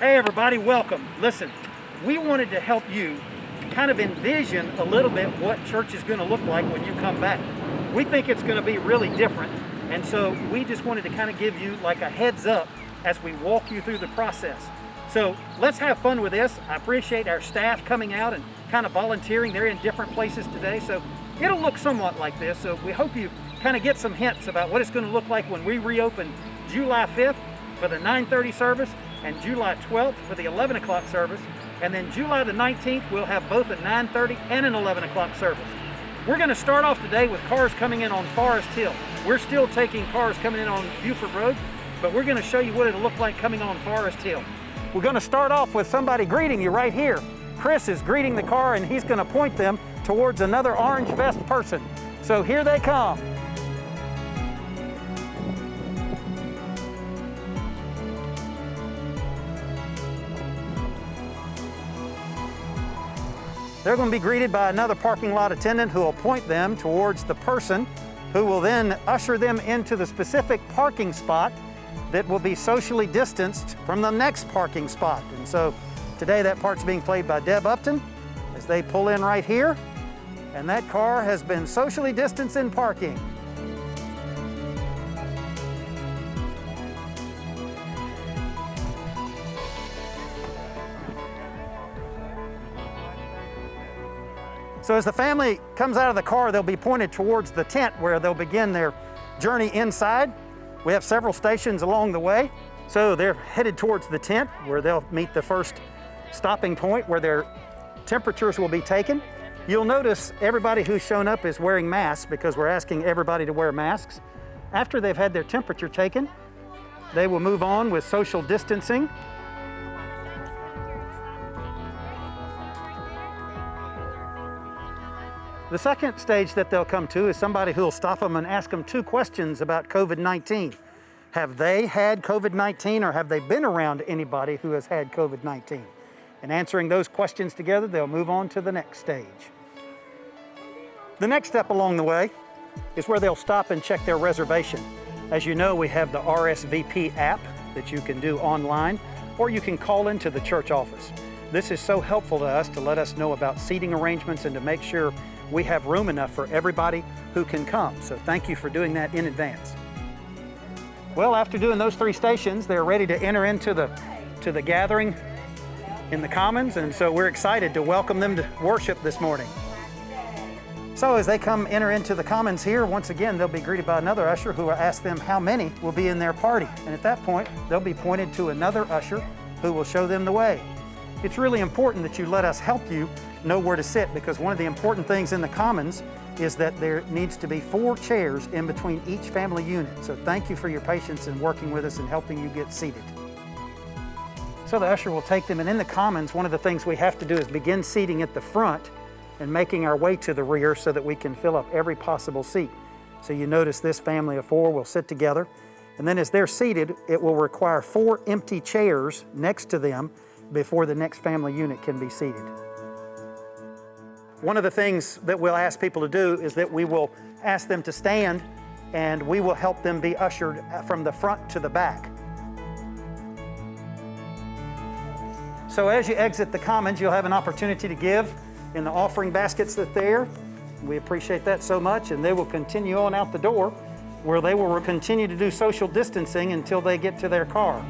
Hey everybody, welcome. Listen, we wanted to help you kind of envision a little bit what church is going to look like when you come back. We think it's going to be really different, and so we just wanted to kind of give you like a heads up as we walk you through the process. So let's have fun with this. I appreciate our staff coming out and kind of volunteering. They're in different places today, so it'll look somewhat like this. So we hope you kind of get some hints about what it's going to look like when we reopen July 5th for the 9:30 service and July 12th for the 11 o'clock service. And then July the 19th, we'll have both a 9:30 and an 11 o'clock service. We're going to start off today with cars coming in on Forest Hill. We're still taking cars coming in on Buford Road, but we're going to show you what it'll look like coming on Forest Hill. We're going to start off with somebody greeting you right here. Chris is greeting the car and he's going to point them towards another orange vest person. So here they come. They're going to be greeted by another parking lot attendant who will point them towards the person who will then usher them into the specific parking spot that will be socially distanced from the next parking spot. And so today that part's being played by Deb Upton as they pull in right here, and that car has been socially distanced in parking. So as the family comes out of the car, they'll be pointed towards the tent where they'll begin their journey inside. We have several stations along the way. So they're headed towards the tent where they'll meet the first stopping point where their temperatures will be taken. You'll notice everybody who's shown up is wearing masks because we're asking everybody to wear masks. After they've had their temperature taken, they will move on with social distancing. The second stage that they'll come to is somebody who will stop them and ask them 2 questions about COVID-19. Have they had COVID-19 or have they been around anybody who has had COVID-19? And answering those questions together, they'll move on to the next stage. The next step along the way is where they'll stop and check their reservation. As you know, we have the RSVP app that you can do online, or you can call into the church office. This is so helpful to us to let us know about seating arrangements and to make sure we have room enough for everybody who can come. So thank you for doing that in advance. Well, after doing those 3 stations, they're ready to enter into the gathering in the Commons, and so we're excited to welcome them to worship this morning. So as they enter into the Commons here, once again, they'll be greeted by another usher who will ask them how many will be in their party. And at that point, they'll be pointed to another usher who will show them the way. It's really important that you let us help you know where to sit, because one of the important things in the Commons is that there needs to be 4 chairs in between each family unit. So thank you for your patience in working with us and helping you get seated. So the usher will take them, and in the Commons, one of the things we have to do is begin seating at the front and making our way to the rear so that we can fill up every possible seat. So you notice this family of 4 will sit together, and then as they're seated, it will require 4 empty chairs next to them before the next family unit can be seated. One of the things that we'll ask people to do is that we will ask them to stand, and we will help them be ushered from the front to the back. So as you exit the Commons, you'll have an opportunity to give in the offering baskets that are there. We appreciate that so much, and they will continue on out the door where they will continue to do social distancing until they get to their car.